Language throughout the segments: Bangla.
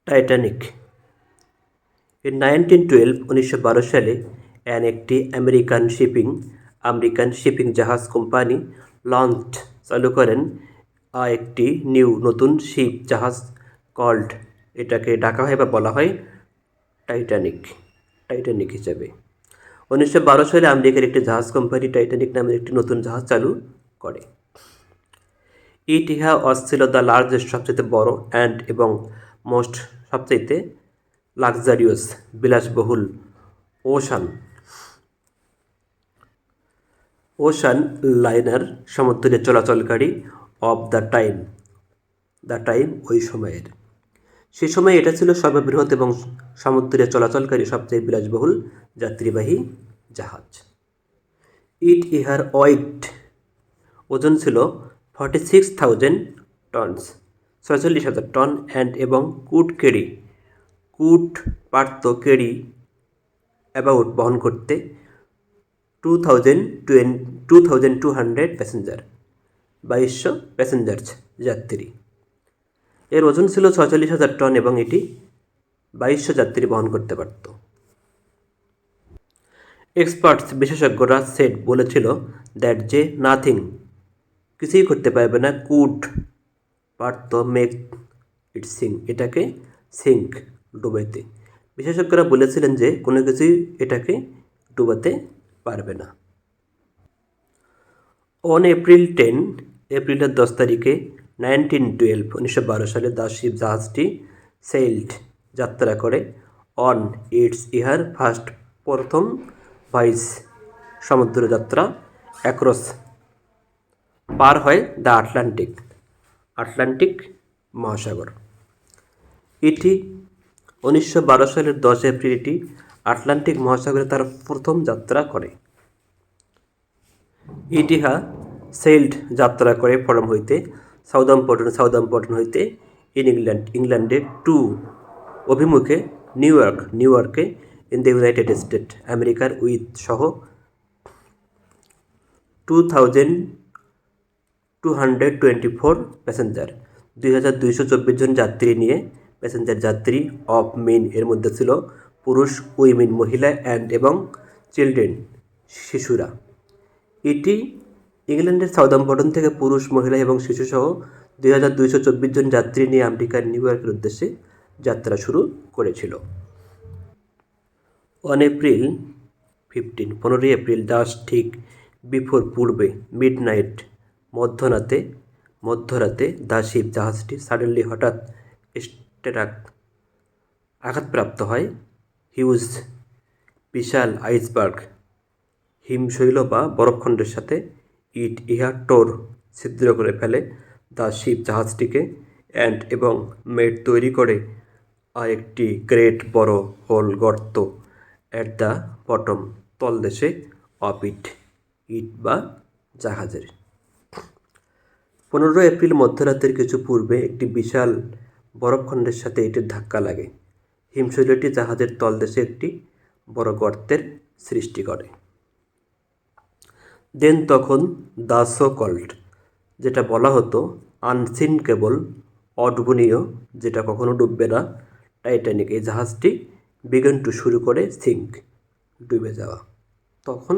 টাইটানিক। In 1912 সালে একটি আমেরিকান শিপিং জাহাজ কোম্পানি লঞ্চ চালু করেন একটি নতুন শিপ জাহাজ কল্ড, এটাকে ডাকা হয় বা বলা হয় টাইটানিক হিসাবে। 1912 সালে আমেরিকার একটি জাহাজ কোম্পানি টাইটানিক নামের একটি নতুন জাহাজ চালু করে। ইহা ছিল দ্য লার্জেস্ট, সবচেয়ে বড়, এবং সবচেয়ে লাক্সারিয়াস, বিলাসবহুল ওশান লাইনার, সমুদ্রে চলাচলকারী অব দ্য টাইম ওই সময়ের। সে সময় এটা ছিল সর্ববৃহৎ এবং সমুদ্রে চলাচলকারী সবচেয়ে বিলাসবহুল যাত্রীবাহী জাহাজ। ইহার ওজন ছিল 46,000 টনস, 46,000 টন, এবং অ্যাবাউট বহন করতে 2,200 প্যাসেঞ্জার, 2200 প্যাসেঞ্জার যাত্রী। এর ওজন ছিল 46,000 টন এবং এটি 2200 যাত্রী বহন করতে পারত। বিশেষজ্ঞরা বলেছিল দ্যাট যে নাথিং, কিছুই করতে পারবে না, মেক ইট সিঙ্ক, এটাকে সিঙ্ক, ডুবাইতে। বিশেষজ্ঞরা বলেছিলেন যে কোনো কিছুই এটাকে ডুবাতে পারবে না। এপ্রিলের 10 তারিখে 1912 সালে দ্য শিপ জাহাজটি যাত্রা করে ইহার প্রথম ভয়েস, সমুদ্র যাত্রা পার হয় দ্য আটলান্টিক মহাসাগর। এটি 1912 সালের 10 এপ্রিল এটি আটলান্টিক মহাসাগরে তার প্রথম যাত্রা করে। ইহা যাত্রা করে ফরম হইতে সাউদাম্পটন হইতে ইংল্যান্ডে অভিমুখে নিউইয়র্কে ইন দ্য ইউনাইটেড স্টেট আমেরিকার সহ 2,224 প্যাসেঞ্জার, 2,224 জন যাত্রী নিয়ে প্যাসেঞ্জার যাত্রী অফ মেন, এর মধ্যে ছিল পুরুষ, উইমেন, মহিলা, এবং চিলড্রেন, শিশুরা। এটি ইংল্যান্ডের সাউদাম্পটন থেকে পুরুষ, মহিলা এবং শিশুসহ 2,224 জন যাত্রী নিয়ে আমেরিকার নিউইয়র্কের উদ্দেশ্যে যাত্রা শুরু করেছিল। 15 এপ্রিল জাস্ট ঠিক বিফোর, পূর্বে, মিডনাইট, মধ্যরাতে দ্য শিপ জাহাজটি সাডেনলি, হঠাৎ, আঘাতপ্রাপ্ত হয় হিউজ, বিশাল আইসবার্গ, হিমশৈল বা বরফখণ্ডের সাথে। ইহা ছিদ্র করে ফেলে দ্য শিপ জাহাজটিকে, এবং মেড তৈরি করে একটি গ্রেট বড় হোল, গর্ত, অ্যাট দ্য বটম, তলদেশে, অফ ইট বা জাহাজের। 15 এপ্রিল মধ্যরাতের কিছু পূর্বে একটি বিশাল বরফখণ্ডের সাথে এটির ধাক্কা লাগে। হিমশৈলটি জাহাজের তলদেশে একটি বড় গর্তের সৃষ্টি করে। তখন দ্য সো-কল্ড, যেটা বলা হতো আনসিনকেবল, অডুবনীয়, যেটা কখনো ডুববে না, টাইটানিক, এই জাহাজটি শুরু করে সিঙ্ক, ডুবে যাওয়া। তখন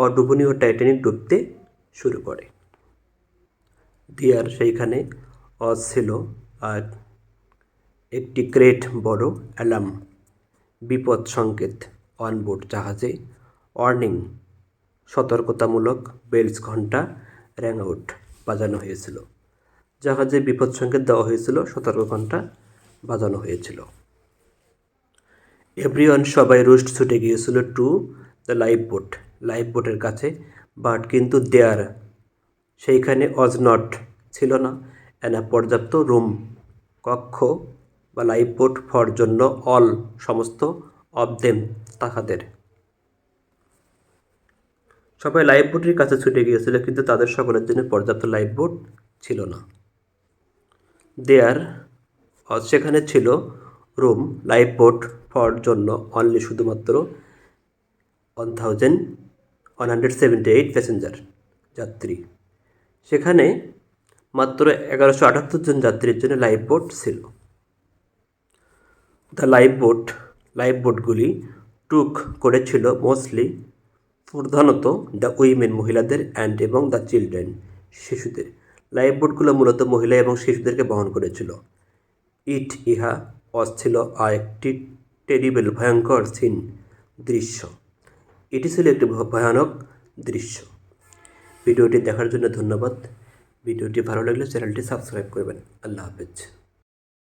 অডুবনীয় টাইটানিক ডুবতে শুরু করে। সেইখানে ছিল আর একটি গ্রেট বড় অ্যালার্ম, বিপদ সংকেত, অনবোর্ড জাহাজে, ওয়ার্নিং, সতর্কতামূলক বেলস, ঘণ্টা, র্যাং আউট, বাজানো হয়েছিল। জাহাজে বিপদ সংকেত দেওয়া হয়েছিল, সতর্ক ঘণ্টা বাজানো হয়েছিল। এভরিওয়ান, সবাই রুস্ট ছুটে গিয়েছিল টু দ্য লাইফ বোটের কাছে, বাট কিন্তু সেইখানে ছিল না পর্যাপ্ত রুম, কক্ষ বা লাইফ বোট ফর জন্য, সমস্ত, অফ দেম, তাহাদের। সবাই লাইফ বোটের কাছে ছুটে গিয়েছিল, কিন্তু তাদের সকলের জন্য পর্যাপ্ত লাইফ বোট ছিল না। সেখানে ছিল রুম, লাইফ বোট ফর জন্য, অনলি, শুধুমাত্র 1,178 প্যাসেঞ্জার, যাত্রী। সেখানে মাত্র 1178 জন যাত্রীর জন্য লাইফ বোট ছিল। দ্য লাইফ বোটগুলি টুক করেছিল মোস্টলি প্রধানত দ্য উইমেন মহিলাদের অ্যান্ড এবং দ্য চিলড্রেন শিশুদের। লাইফ বোটগুলো মূলত মহিলা এবং শিশুদেরকে বহন করেছিল। ইহা ছিল একটি টেরিবল ভয়ঙ্কর দৃশ্য। এটি ছিল একটি ভয়ানক দৃশ্য। ভিডিওটি দেখার জন্য ধন্যবাদ। ভিডিওটি ভালো লাগলে চ্যানেলটি সাবস্ক্রাইব করবেন। আল্লাহ হাফেজ।